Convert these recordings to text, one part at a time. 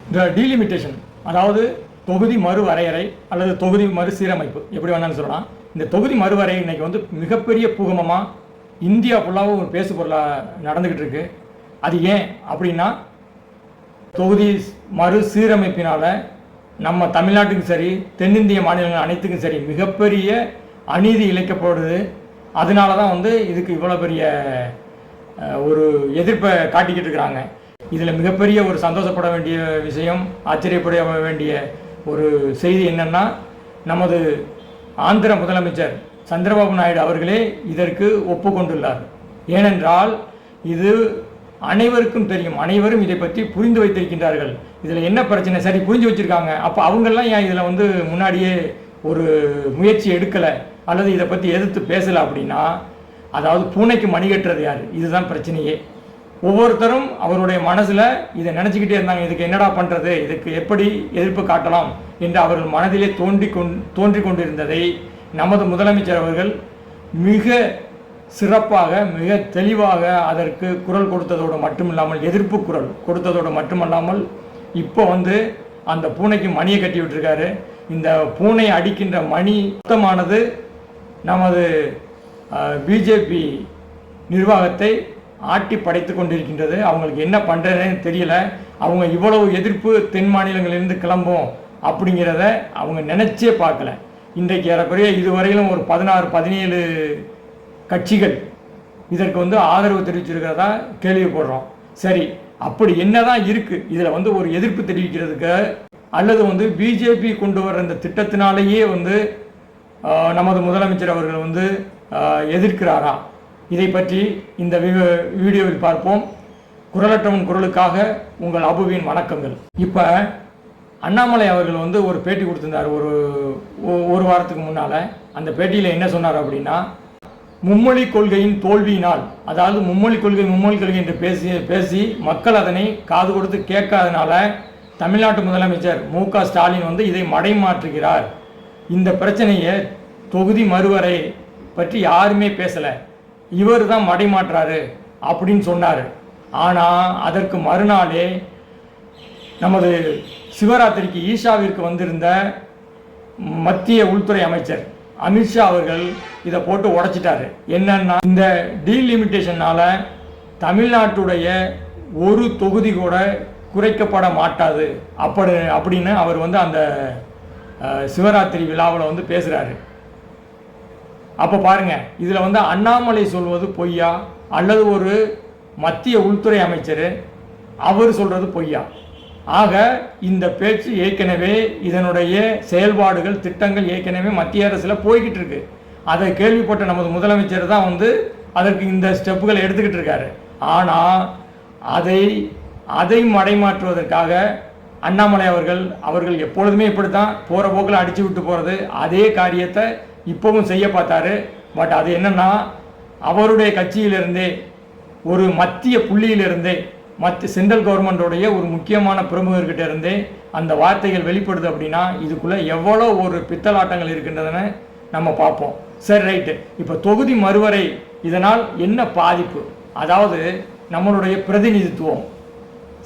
இந்த டீலிமிட்டேஷன், அதாவது தொகுதி மறுவரையறை அல்லது தொகுதி மறுசீரமைப்பு, எப்படி வேணாலும் சொல்லலாம். இந்த தொகுதி மறுவரையறை இன்னைக்கு வந்து மிகப்பெரிய பூகமமாக இந்தியா ஃபுல்லாகவும் ஒரு பேசு பொருளாக நடந்துக்கிட்டு இருக்கு. அது ஏன் அப்படின்னா, தொகுதி மறுசீரமைப்பினால் நம்ம தமிழ்நாட்டுக்கும் சரி தென்னிந்திய மாநிலங்கள் அனைத்துக்கும் சரி மிகப்பெரிய அநீதி இழைக்கப்படுது. அதனால தான் வந்து இதுக்கு இவ்வளோ பெரிய ஒரு எதிர்ப்பை காட்டிக்கிட்டு இருக்கிறாங்க. இதில் மிகப்பெரிய ஒரு சந்தோஷப்பட வேண்டிய விஷயம், ஆச்சரியப்பட வேண்டிய ஒரு செய்தி என்னென்னா, நமது ஆந்திர முதலமைச்சர் சந்திரபாபு நாயுடு அவர்களே இதற்கு ஒப்புக்கொண்டுள்ளார். ஏனென்றால் இது அனைவருக்கும் தெரியும், அனைவரும் இதை பற்றி புரிந்து வைத்திருக்கின்றார்கள். இதில் என்ன பிரச்சனை, சரி புரிஞ்சு வச்சுருக்காங்க, அப்போ அவங்கெல்லாம் ஏன் இதில் வந்து முன்னாடியே ஒரு முயற்சி எடுக்கலை அல்லது இதை பற்றி எதிர்த்து பேசலை அப்படின்னா, அதாவது பூனைக்கு மணி கட்டுறது யார், இதுதான் பிரச்சனையே. ஒவ்வொருத்தரும் அவருடைய மனசில் இதை நினச்சிக்கிட்டே இருந்தாங்க, இதுக்கு என்னடா பண்ணுறது, இதுக்கு எப்படி எதிர்ப்பு காட்டலாம் என்று அவர்கள் மனதிலே தோன்றி கொண்டிருந்ததை நமது முதலமைச்சர் அவர்கள் மிக சிறப்பாக மிக தெளிவாக அதற்கு குரல் கொடுத்ததோடு மட்டுமில்லாமல், எதிர்ப்பு குரல் கொடுத்ததோடு மட்டுமல்லாமல், இப்போ வந்து அந்த பூனைக்கு மணியை கட்டி விட்டுருக்காரு. இந்த பூனை அடிக்கின்ற மணி சுத்தமானது நமது பிஜேபி நிர்வாகத்தை ஆட்டி படைத்து கொண்டிருக்கின்றது. அவங்களுக்கு என்ன பண்ணுறதுன்னு தெரியல. அவங்க இவ்வளவு எதிர்ப்பு தென் மாநிலங்களிலிருந்து கிளம்பும் அப்படிங்கிறத அவங்க நினச்சே பார்க்கல. இன்றைக்கு ஏறக்குறைய இதுவரையிலும் ஒரு 16-17 கட்சிகள் இதற்கு வந்து ஆதரவு தெரிவிச்சிருக்கிறதா கேள்விப்படுறோம். சரி, அப்படி என்னதான் இருக்குது இதில் வந்து ஒரு எதிர்ப்பு தெரிவிக்கிறதுக்கு, அல்லது வந்து பிஜேபி கொண்டு வர இந்த திட்டத்தினாலேயே வந்து நமது முதலமைச்சர் அவர்கள் வந்து எதிர்க்கிறாரா? இதை பற்றி இந்த வீடியோவில் பார்ப்போம். குரலற்றவன் குரலுக்காக உங்கள் அபுவின் வணக்கங்கள். இப்போ அண்ணாமலை அவர்கள் வந்து ஒரு பேட்டி கொடுத்திருந்தார் ஒரு வாரத்துக்கு முன்னால். அந்த பேட்டியில் என்ன சொன்னார் அப்படின்னா, மும்மொழி கொள்கையின் தோல்வியினால், அதாவது மும்மொழி கொள்கை என்று பேசி மக்கள் அதனை காது கொடுத்து கேட்காதனால தமிழ்நாட்டு முதலமைச்சர் மு.க. ஸ்டாலின் வந்து இதை மடைமாற்றுகிறார். இந்த பிரச்சனையை தொகுதி மறுவரை பற்றி யாருமே பேசலை, இவர் தான் மடைமாற்றாரு அப்படின்னு சொன்னார். ஆனால் அதற்கு மறுநாளே நமது சிவராத்திரிக்கு ஈஷாவிற்கு வந்திருந்த மத்திய உள்துறை அமைச்சர் அமித்ஷா அவர்கள் இதை போட்டு உடைச்சிட்டாரு. என்னன்னா, இந்த டீலிமிட்டேஷனால் தமிழ்நாட்டுடைய ஒரு தொகுதி கூட குறைக்கப்பட மாட்டாது அப்படின்னு அவர் வந்து அந்த சிவராத்திரி விழாவில் வந்து பேசுகிறாரு. அப்போ பாருங்க, இதில் வந்து அண்ணாமலை சொல்வது பொய்யா அல்லது ஒரு மத்திய உள்துறை அமைச்சர் அவர் சொல்கிறது பொய்யா? ஆக இந்த பேச்சு ஏற்கனவே, இதனுடைய செயல்பாடுகள் திட்டங்கள் ஏற்கனவே மத்திய அரசில் போய்கிட்டு இருக்கு. அதை கேள்விப்பட்ட நமது முதலமைச்சர் தான் வந்து அதற்கு இந்த ஸ்டெப்புகளை எடுத்துக்கிட்டு இருக்காரு. ஆனால் அதை மடைமாற்றுவதற்காக அண்ணாமலை அவர்கள் எப்பொழுதுமே இப்படித்தான் போகிற போக்கில் அடித்து விட்டு போகிறது. அதே காரியத்தை இப்போவும் செய்ய பார்த்தாரு. பட் அது என்னன்னா, அவருடைய கட்சியிலிருந்தே ஒரு மத்திய புள்ளியிலிருந்தே சென்ட்ரல் கவர்மெண்டோடைய ஒரு முக்கியமான பிரமுகர்கிட்ட இருந்தே அந்த வார்த்தைகள் வெளிப்படுது. அப்படின்னா இதுக்குள்ளே எவ்வளோ ஒரு பித்தலாட்டங்கள் இருக்கின்றதுன்னு நம்ம பார்ப்போம். சரி, ரைட்டு. இப்போ தொகுதி மறுவரை இதனால் என்ன பாதிப்பு, அதாவது நம்மளுடைய பிரதிநிதித்துவம்,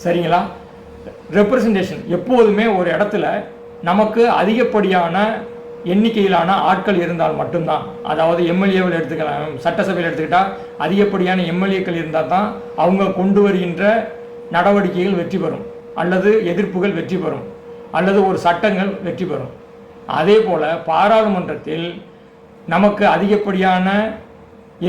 சரிங்களா, ரெப்ரசன்டேஷன். எப்போதுமே ஒரு இடத்துல நமக்கு அதிகப்படியான எண்ணிக்கையிலான ஆட்கள் இருந்தால் மட்டும்தான், அதாவது எம்எல்ஏவில் எடுத்துக்கலாம், சட்டசபையில் எடுத்துக்கிட்டால் அதிகப்படியான எம்எல்ஏக்கள் இருந்தால் தான் அவங்க கொண்டு வருகின்ற நடவடிக்கைகள் வெற்றி பெறும், அல்லது எதிர்ப்புகள் வெற்றி பெறும், அல்லது ஒரு சட்டங்கள் வெற்றி பெறும். அதே போல் பாராளுமன்றத்தில் நமக்கு அதிகப்படியான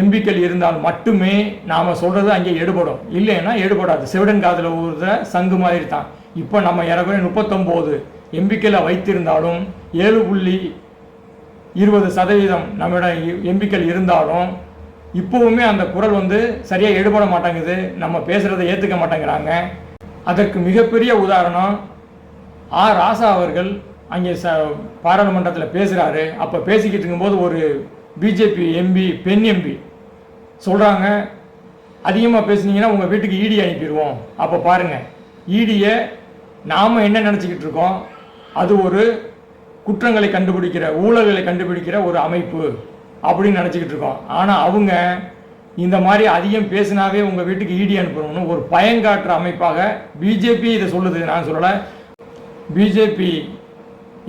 எம்பிக்கள் இருந்தால் மட்டுமே நாம் சொல்கிறது அங்கே எடுபடும், இல்லைன்னா எடுபடாது. செவிடன் காதில் ஊறுற சங்கு மாதிரி தான். இப்போ நம்ம ஏறக்குறைய 39 எம்பிக்களை வைத்திருந்தாலும் 7.20% நம்மிடம் எம்பிக்கள் இருந்தாலும் இப்போவுமே அந்த குரல் வந்து சரியாக எடுபட மாட்டேங்குது, நம்ம பேசுகிறத ஏற்றுக்க மாட்டேங்கிறாங்க. அதற்கு மிகப்பெரிய உதாரணம் ராசா அவர்கள் அங்கே பாராளுமன்றத்தில் பேசுகிறாரு. அப்போ பேசிக்கிட்டு இருக்கும்போது ஒரு பிஜேபி எம்பி, பெண் எம்பி சொல்கிறாங்க, அதிகமாக பேசுனீங்கன்னா உங்கள் வீட்டுக்கு இடி அனுப்பிடுவோம். அப்போ பாருங்கள், இடியை நாம் என்ன நினச்சிக்கிட்டு இருக்கோம், அது ஒரு குற்றங்களை கண்டுபிடிக்கிற, ஊழல்களை கண்டுபிடிக்கிற ஒரு அமைப்பு அப்படின்னு நினச்சிக்கிட்டு இருக்கோம். ஆனால் அவங்க இந்த மாதிரி அதிகம் பேசினாவே உங்கள் வீட்டுக்கு இடி அனுப்பணும்னு ஒரு பயங்காட்டுற அமைப்பாக பிஜேபி இதை சொல்லுது. நான் சொல்லலை, பிஜேபி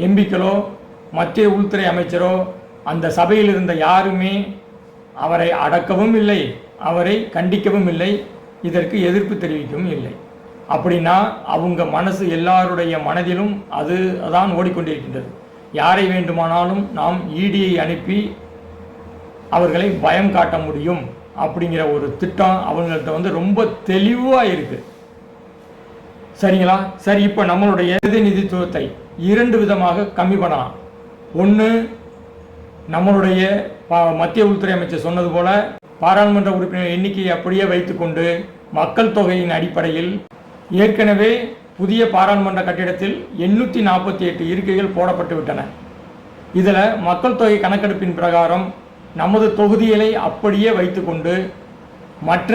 எம்பிக்களோ மத்திய உள்துறை அமைச்சரோ அந்த சபையில் இருந்த யாருமே அவரை அடக்கவும் இல்லை, அவரை கண்டிக்கவும் இல்லை, இதற்கு எதிர்ப்பு தெரிவிக்கவும் இல்லை. அப்படின்னா அவங்க மனசு எல்லாருடைய மனதிலும் அதான் ஓடிக்கொண்டிருக்கின்றது. யாரை வேண்டுமானாலும் நாம் இடியை அனுப்பி அவர்களை பயம் காட்ட முடியும் அப்படிங்கிற ஒரு திட்டம் அவங்கள்ட்ட ரொம்ப தெளிவாக இருக்குது. சரிங்களா? சரி, இப்போ நம்மளுடைய பிரதிநிதித்துவத்தை 2 விதமாக கம்மி பண்ணலாம். ஒன்று, நம்மளுடைய மத்திய உள்துறை அமைச்சர் சொன்னது போல பாராளுமன்ற உறுப்பினர் எண்ணிக்கையை அப்படியே வைத்துக்கொண்டு மக்கள் தொகையின் அடிப்படையில் ஏற்கனவே புதிய பாராளுமன்ற கட்டிடத்தில் 848 இருக்கைகள் போடப்பட்டு விட்டன. இதில் மக்கள் தொகை கணக்கெடுப்பின் பிரகாரம் நமது தொகுதிகளை அப்படியே வைத்துக்கொண்டு மற்ற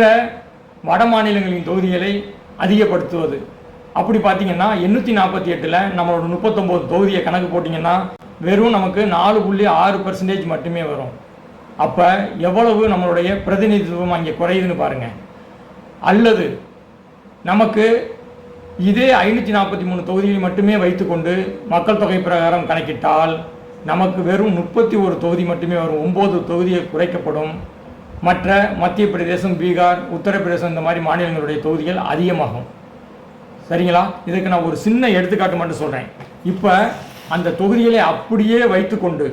வட மாநிலங்களின் தொகுதிகளை அதிகப்படுத்துவது. அப்படி பார்த்தீங்கன்னா 848ல் நம்மளோட 39 தொகுதியை கணக்கு போட்டிங்கன்னா வெறும் நமக்கு 4.6% மட்டுமே வரும். அப்போ எவ்வளவு நம்மளுடைய பிரதிநிதித்துவம் அங்கே குறையுதுன்னு பாருங்கள். அல்லது நமக்கு இதே 543 தொகுதிகளை மட்டுமே வைத்துக்கொண்டு மக்கள் தொகை பிரகாரம் கணக்கிட்டால் நமக்கு வெறும் 31 தொகுதி மட்டுமே வரும். 9 தொகுதியை குறைக்கப்படும். மற்ற மத்திய பிரதேசம், பீகார், உத்தரப்பிரதேசம் இந்த மாதிரி மாநிலங்களுடைய தொகுதிகள் அதிகமாகும். சரிங்களா? இதுக்கு நான் ஒரு சின்ன எடுத்துக்காட்டு மட்டும் சொல்கிறேன். இப்போ அந்த தொகுதிகளை அப்படியே வைத்துக்கொண்டு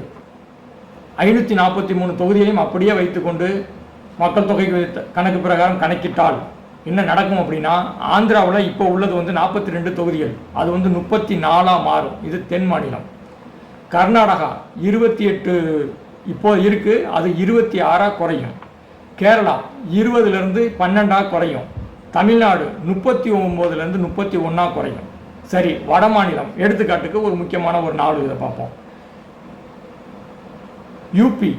543 தொகுதிகளையும் அப்படியே வைத்துக்கொண்டு மக்கள் தொகை கணக்கு பிரகாரம் கணக்கிட்டால் என்ன நடக்கும் அப்படின்னா, ஆந்திராவில் இப்போ உள்ளது 42 தொகுதிகள், அது 34ஆக மாறும். இது தென் மாநிலம். கர்நாடகா 28 இப்போ இருக்குது, அது 26ஆக குறையும். கேரளா 20லேருந்து 12ஆக குறையும். தமிழ்நாடு 39லேருந்து 31ஆக குறையும். சரி, வட மாநிலம் எடுத்துக்காட்டுக்கு ஒரு முக்கியமான ஒரு 4 இதை பார்ப்போம். யூபி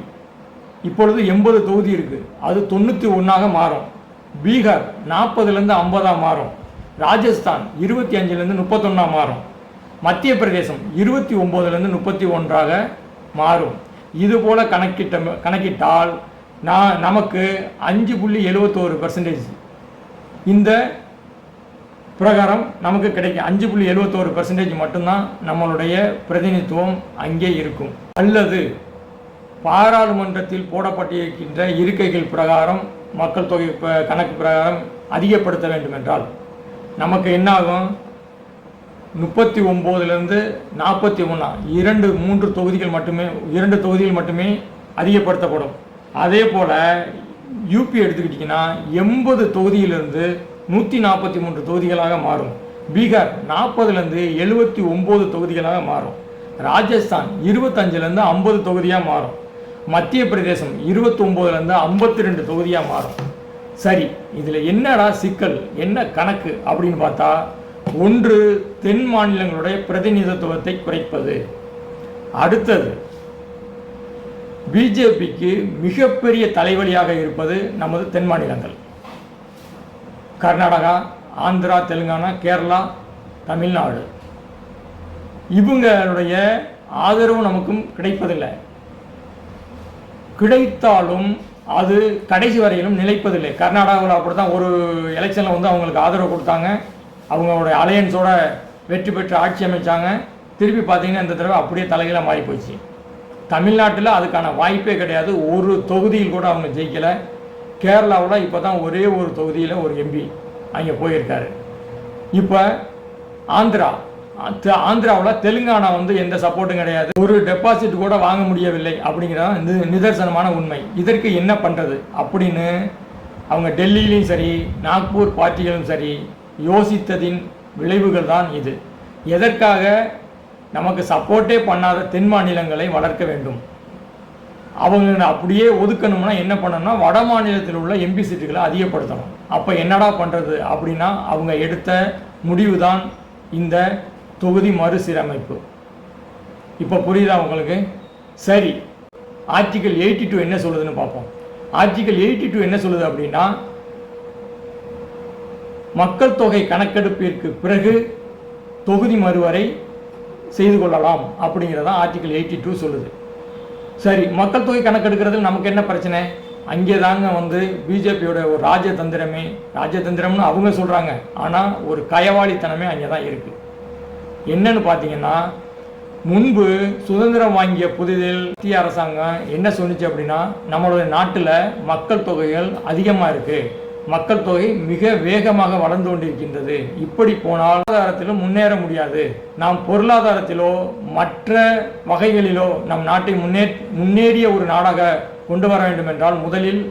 இப்பொழுது 80 தொகுதி இருக்குது, அது 91ஆக மாறும். பீகார் 40லேருந்து 50ஆக மாறும். ராஜஸ்தான் 25லேருந்து 31ஆக மாறும். மத்திய பிரதேசம் 29லேருந்து 31ஆக மாறும். இதுபோல் கணக்கிட்டால் நமக்கு 5.71% இந்த பிரகாரம் நமக்கு கிடைக்கும். 5.71% மட்டும்தான் நம்மளுடைய பிரதிநிதித்துவம் அங்கே இருக்கும். அல்லது பாராளுமன்றத்தில் போடப்பட்டிருக்கின்ற இருக்கைகள் பிரகாரம் மக்கள் தொகை கணக்கு பிரகாரம் அதிகப்படுத்த வேண்டும் என்றால் நமக்கு என்ன ஆகும்? 39லேருந்து 41, 2 தொகுதிகள் மட்டுமே அதிகப்படுத்தப்படும். அதே போல் யூபி எடுத்துக்கிட்டிங்கன்னா 80 தொகுதியிலிருந்து 143 தொகுதிகளாக மாறும். பீகார் 40லேருந்து 79 தொகுதிகளாக மாறும். ராஜஸ்தான் 25லேருந்து 50 தொகுதியாக மாறும். மத்திய பிரதேசம் 29லேருந்து 52 தொகுதியாக மாறும். சரி, இதில் என்னடா சிக்கல், என்ன கணக்கு அப்படின்னு பார்த்தா, ஒன்று தென் மாநிலங்களுடைய பிரதிநிதித்துவத்தை குறைப்பது. அடுத்தது பிஜேபிக்கு மிகப்பெரிய தலைவலியாக இருப்பது நமது தென் மாநிலங்கள். கர்நாடகா, ஆந்திரா, தெலுங்கானா, கேரளா, தமிழ்நாடு. இவங்களுடைய ஆதரவு நமக்கும் கிடைப்பதில்லை. கிடைத்தாலும் அது கடைசி வரையிலும் நிலைப்பதில்லை. கர்நாடகாவில் அப்படி தான் ஒரு எலெக்ஷனில் அவங்களுக்கு ஆதரவு கொடுத்தாங்க, அவங்களுடைய அலையன்ஸோட வெற்றி பெற்று ஆட்சி அமைச்சாங்க. திருப்பி பார்த்தீங்கன்னா இந்த தடவை அப்படியே தலைகளாக மாறி போச்சு. தமிழ்நாட்டில் அதுக்கான வாய்ப்பே கிடையாது. ஒரு தொகுதியில் கூட அவங்க ஜெயிக்கலை. கேரளாவில் இப்போ தான் ஒரே ஒரு தொகுதியில் ஒரு எம்பி அங்கே போயிருக்காரு. இப்போ ஆந்திராவில் தெலுங்கானா எந்த சப்போர்ட்டும் கிடையாது. ஒரு டெபாசிட் கூட வாங்க முடியவில்லை அப்படிங்கிறத நிதர்சனமான உண்மை. இதற்கு என்ன பண்ணுறது அப்படின்னு அவங்க டெல்லியிலையும் சரி, நாக்பூர் பார்ட்டிகளும் சரி யோசித்ததின் விளைவுகள் தான் இது. எதற்காக நமக்கு சப்போர்ட்டே பண்ணாத தென் மாநிலங்களை வளர்க்க வேண்டும், அவங்களை அப்படியே ஒதுக்கணும்னா என்ன பண்ணணும்னா வட மாநிலத்தில் உள்ள எம்பி சீட்டுகளை அதிகப்படுத்தணும். அப்போ என்னடா பண்ணுறது அப்படின்னா அவங்க எடுத்த முடிவு தான் இந்த தொகுதி மறுசீரமைப்பு. இப்போ புரியுதா உங்களுக்கு? சரி, ஆர்டிகல் 82 என்ன சொல்லுதுன்னு பார்ப்போம். ஆர்டிகல் 82 என்ன சொல்லுது அப்படின்னா, மக்கள் தொகை கணக்கெடுப்பிற்கு பிறகு தொகுதி மறுவரை செய்து கொள்ளலாம் அப்படிங்கிறதான் ஆர்டிகல் 82 சொல்லுது. சரி, மக்கள் தொகை கணக்கெடுக்கிறது நமக்கு என்ன பிரச்சனை? அங்கே தாங்க பிஜேபியோட ஒரு ராஜதந்திரம்னு அவங்க சொல்கிறாங்க. ஆனால் ஒரு கயவாளித்தனமே அங்கே தான் இருக்குது. என்னன்னு பார்த்தீங்கன்னா, முன்பு சுதந்திரம் வாங்கிய புதிதில் மத்திய அரசாங்கம் என்ன சொன்னிச்சு அப்படின்னா, நம்மளுடைய நாட்டில் மக்கள் தொகைகள் அதிகமாக இருக்குது, மக்கள் தொகை மிக வேகமாக வளர்ந்து கொண்டிருக்கின்றது, இப்படி போனால் பொருளாதாரத்திலும் முன்னேற முடியாது, நாம் பொருளாதாரத்திலோ மற்ற வகைகளிலோ நம் நாட்டை முன்னேறிய ஒரு நாடாக கொண்டு வர வேண்டும் என்றால் முதலில்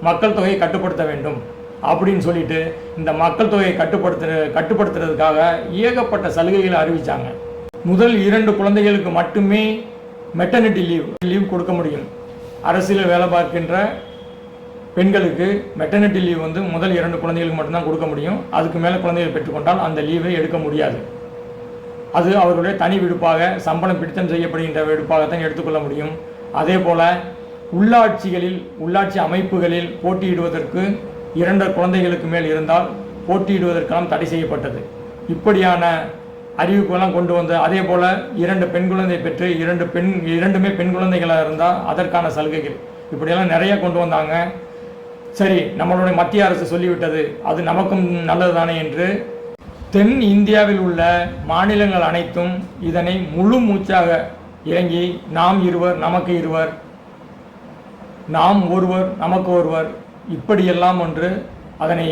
மக்கள் தொகையை கட்டுப்படுத்த வேண்டும் அப்படின்னு சொல்லிட்டு இந்த மக்கள் தொகையை கட்டுப்படுத்துறதுக்காக ஏகப்பட்ட சலுகைகளை அறிவித்தாங்க. முதல் 2 குழந்தைகளுக்கு மட்டுமே மெட்டர்னிட்டி லீவ் கொடுக்க முடியும். அரசியல் வேலை பார்க்கின்ற பெண்களுக்கு மெட்டர்னிட்டி லீவ் வந்து முதல் 2 குழந்தைகளுக்கு மட்டும்தான் கொடுக்க முடியும். அதுக்கு மேலே குழந்தைகள் பெற்றுக்கொண்டால் அந்த லீவை எடுக்க முடியாது. அது அவர்களுடைய தனி விடுப்பாக சம்பளம் பிடித்தம் செய்யப்படுகின்ற விடுப்பாகத்தான் எடுத்துக்கொள்ள முடியும். அதே போல் உள்ளாட்சி அமைப்புகளில் போட்டியிடுவதற்கு 2 குழந்தைகளுக்கு மேல் இருந்தால் போட்டியிடுவதற்கெல்லாம் தடை செய்யப்பட்டது. இப்படியான அறிவிப்பெல்லாம் கொண்டு வந்து அதே போல் 2 பெண் குழந்தை பெற்று 2மே பெண் குழந்தைகளாக இருந்தால் அதற்கான சலுகைகள் இப்படியெல்லாம் நிறைய கொண்டு வந்தாங்க. சரி, நம்மளுடைய மத்திய அரசு சொல்லிவிட்டது, அது நமக்கும் நல்லது தானே என்று தென் இந்தியாவில் உள்ள மாநிலங்கள் அனைத்தும் இதனை முழு மூச்சாக இறங்கி நாம் இருவர் நமக்கு இருவர், நாம் ஒருவர் நமக்கு ஒருவர், இப்படியெல்லாம் ஒன்று அதனை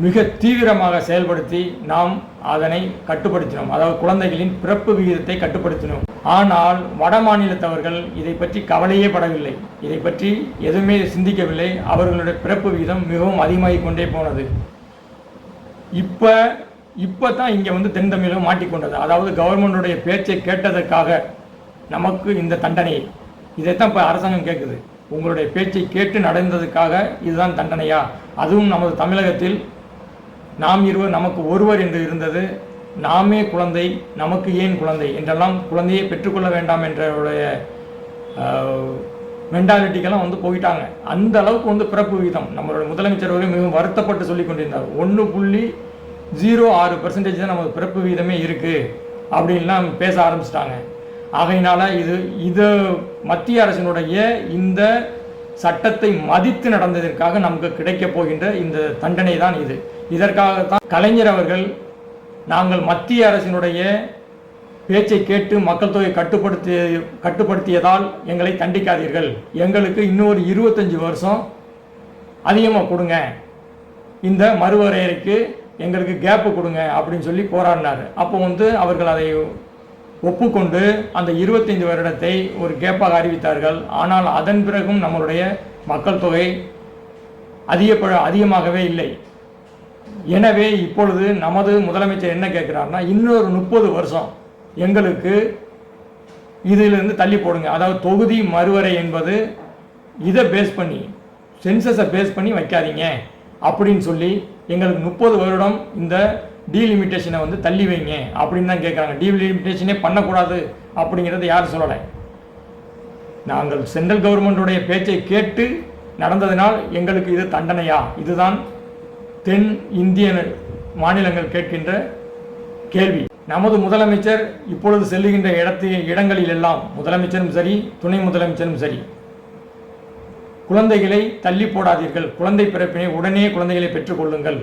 மிக தீவிரமாக செயல்படுத்தி நாம் அதனை கட்டுப்படுத்தினோம். அதாவது குழந்தைகளின் பிறப்பு விகிதத்தை கட்டுப்படுத்தினோம். ஆனால் வட மாநிலத்தவர்கள் இதை பற்றி கவலையே படவில்லை, இதை பற்றி எதுவுமே சிந்திக்கவில்லை. அவர்களுடைய பிறப்பு விகிதம் மிகவும் அதிகமாகிக் கொண்டே போனது. இப்போ தான் இங்கே வந்து தென் தமிழகம் மாட்டிக்கொண்டது. அதாவது கவர்மெண்டுடைய பேச்சை கேட்டதற்காக நமக்கு இந்த தண்டனை, இதைத்தான் இப்போ அரசாங்கம் கேட்குது. உங்களுடைய பேச்சை கேட்டு நடந்ததுக்காக இதுதான் தண்டனையா? அதுவும் நமது தமிழகத்தில் நாம் இருவர் நமக்கு ஒருவர் என்று இருந்தது, நாமே குழந்தை நமக்கு ஏன் குழந்தை என்றெல்லாம் குழந்தையை பெற்றுக்கொள்ள வேண்டாம் என்றுடைய மென்டாலிட்டிக்கெல்லாம் வந்து போயிட்டாங்க. அந்த அளவுக்கு வந்து பிறப்பு விகிதம் நம்மளுடைய முதலமைச்சர் அவர்கள் மிகவும் வருத்தப்பட்டு சொல்லி கொண்டிருந்தார். 1.06% தான் நமது பிறப்பு விகிதமே இருக்குது அப்படின்லாம் பேச ஆரம்பிச்சிட்டாங்க. ஆகையினால இது மத்திய அரசினுடைய இந்த சட்டத்தை மதித்து நடந்ததற்காக நமக்கு கிடைக்கப் போகின்ற இந்த தண்டனை தான் இது. இதற்காகத்தான் கலைஞர் அவர்கள் நாங்கள் மத்திய அரசினுடைய பேச்சை கேட்டு மக்கள் தொகை கட்டுப்படுத்தியதால் எங்களை தண்டிக்காதீர்கள், எங்களுக்கு இன்னொரு 25 வருஷம் அதிகமாக கொடுங்க, இந்த மறுவரையறைக்கு எங்களுக்கு கேப்பு கொடுங்க அப்படின்னு சொல்லி போராடினார். அப்போ வந்து அவர்கள் அதை ஒப்புக்கொண்டு அந்த 25 வருடத்தை ஒரு கேப்பாக அறிவித்தார்கள். ஆனால் அதன் பிறகும் நம்மளுடைய மக்கள் தொகை அதிகமாகவே இல்லை. எனவே இப்பொழுது நமது முதலமைச்சர் என்ன கேட்குறாருன்னா, இன்னொரு 30 வருஷம் எங்களுக்கு இதிலிருந்து தள்ளி போடுங்க. அதாவது தொகுதி மறுவரை என்பது இதை பேஸ் பண்ணி, சென்சஸை பேஸ் பண்ணி வைக்காதீங்க அப்படின்னு சொல்லி எங்களுக்கு 30 வருடம் இந்த டீலிமிட்டேஷனை வந்து தள்ளி வைங்க அப்படின்னு தான் கேட்குறாங்க. டீலிமிட்டேஷனே பண்ணக்கூடாது அப்படிங்கிறது யாரும் சொல்லலை. நாங்கள் சென்ட்ரல் கவர்மெண்ட்டுடைய பேச்சை கேட்டு நடந்ததினால் எங்களுக்கு இது தண்டனையா? இதுதான் தென் இந்திய மாநிலங்கள் கேட்கின்ற கேள்வி. நமது முதலமைச்சர் இப்பொழுது செல்லுகின்ற இடங்களில் எல்லாம் முதலமைச்சரும் சரி துணை முதலமைச்சரும் சரி, குழந்தைகளை தள்ளி போடாதீர்கள், குழந்தை பிறப்பினை உடனே குழந்தைகளை பெற்றுக்கொள்ளுங்கள்,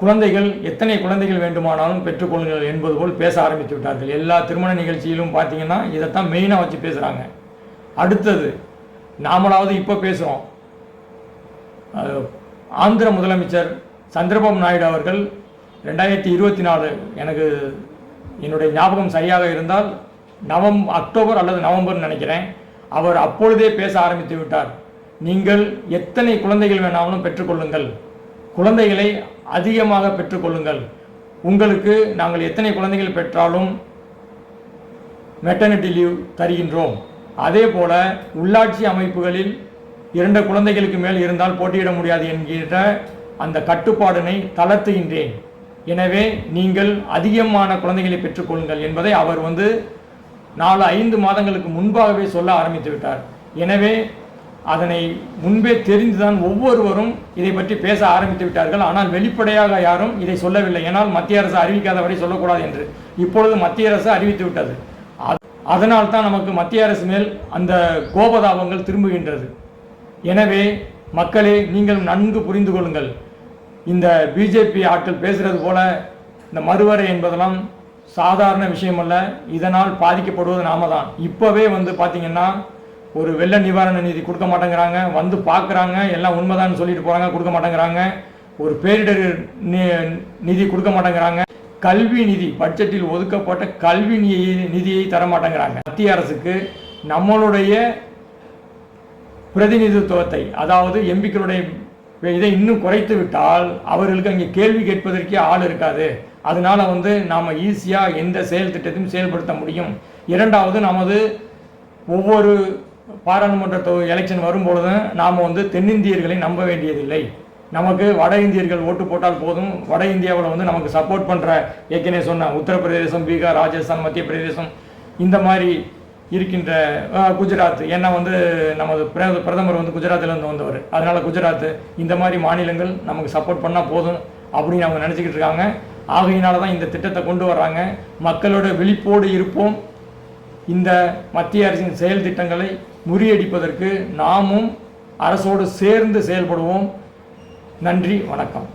குழந்தைகள் எத்தனை குழந்தைகள் வேண்டுமானாலும் பெற்றுக்கொள்ளுங்கள் என்பது போல் பேச ஆரம்பித்து விட்டார்கள். எல்லா திருமண நிகழ்ச்சியிலும் பார்த்தீங்கன்னா இதைத்தான் மெயினாக வச்சு பேசுகிறாங்க. அடுத்தது நாமளாவது இப்போ பேசுகிறோம். ஆந்திர முதலமைச்சர் சந்திரபாபு நாயுடு அவர்கள் 2024, எனக்கு என்னுடைய ஞாபகம் சரியாக இருந்தால் அக்டோபர் அல்லது நவம்பர் நினைக்கிறேன், அவர் அப்பொழுதே பேச ஆரம்பித்து விட்டார். நீங்கள் எத்தனை குழந்தைகள் வேணாலும் பெற்றுக்கொள்ளுங்கள், குழந்தைகளை அதிகமாக பெற்றுக்கொள்ளுங்கள், உங்களுக்கு நாங்கள் எத்தனை குழந்தைகள் பெற்றாலும் மெட்டர்னிட்டி லீவ் தருகின்றோம். அதே போல உள்ளாட்சி அமைப்புகளில் 2 குழந்தைகளுக்கு மேல் இருந்தால் போட்டியிட முடியாது என்கின்ற அந்த கட்டுப்பாடினை தளர்த்துகின்றேன். எனவே நீங்கள் அதிகமான குழந்தைகளை பெற்றுக்கொள்ளுங்கள் என்பதை அவர் 4-5 மாதங்களுக்கு முன்பாகவே சொல்ல ஆரம்பித்து விட்டார். எனவே அதனை முன்பே தெரிந்துதான் ஒவ்வொருவரும் இதை பற்றி பேச ஆரம்பித்து விட்டார்கள். ஆனால் வெளிப்படையாக யாரும் இதை சொல்லவில்லை. ஏனால் மத்திய அரசு அறிவிக்காத வரை சொல்லக்கூடாது என்று இப்பொழுது மத்திய அரசு அறிவித்து விட்டது. அதனால் தான் நமக்கு மத்திய அரசு மேல் அந்த கோபதாபங்கள் திரும்புகின்றது. எனவே மக்களே, நீங்கள் நன்கு புரிந்து கொள்ளுங்கள். இந்த பிஜேபி ஆட்கள் பேசுகிறது போல இந்த மறுவரை என்பதெல்லாம் சாதாரண விஷயம் அல்ல. இதனால் பாதிக்கப்படுவது நாம தான். இப்போவே வந்து பார்த்தீங்கன்னா ஒரு வெள்ள நிவாரண நிதி கொடுக்க மாட்டேங்கிறாங்க, வந்து பார்க்குறாங்க, எல்லாம் உண்மைதான்னு சொல்லிட்டு போகிறாங்க, கொடுக்க மாட்டேங்கிறாங்க. ஒரு பேரிடர் நிதி கொடுக்க மாட்டேங்கிறாங்க. கல்வி நிதி, பட்ஜெட்டில் ஒதுக்கப்பட்ட கல்வி நிதியை தர மாட்டேங்கிறாங்க. மத்திய அரசுக்கு நம்மளுடைய பிரதிநிதித்துவத்தை, அதாவது எம்பிக்களுடைய இதை இன்னும் குறைத்து விட்டால் அவர்களுக்கு அங்கே கேள்வி கேட்பதற்கே ஆள் இருக்காது. அதனால வந்து நாம் ஈஸியாக எந்த செயல் திட்டத்தையும் செயல்படுத்த முடியும். இரண்டாவது, நமது ஒவ்வொரு பாராளுமன்ற எலெக்ஷன் வரும்பொழுது நாம் வந்து தென்னிந்தியர்களை நம்ப வேண்டியதில்லை. நமக்கு வட இந்தியர்கள் ஓட்டு போட்டால் போதும். வட இந்தியாவில் வந்து நமக்கு சப்போர்ட் பண்ணுற, ஏற்கனவே சொன்ன உத்தரப்பிரதேசம், பீகார், ராஜஸ்தான், மத்திய பிரதேசம், இந்த மாதிரி இருக்கின்ற குஜராத், ஏன்னா வந்து நமது பிரதமர் வந்து குஜராத்திலேருந்து வந்தவர், அதனால் குஜராத், இந்த மாதிரி மாநிலங்கள் நமக்கு சப்போர்ட் பண்ணால் போதும் அப்படின்னு அவங்க நினச்சிக்கிட்டு இருக்காங்க. ஆகையினால தான் இந்த திட்டத்தை கொண்டு வர்றாங்க. மக்களோட விழிப்போடு இருப்போம். இந்த மத்திய அரசின் செயல் திட்டங்களை முறியடிப்பதற்கு நாமும் அரசோடு சேர்ந்து செயல்படுவோம். நன்றி, வணக்கம்.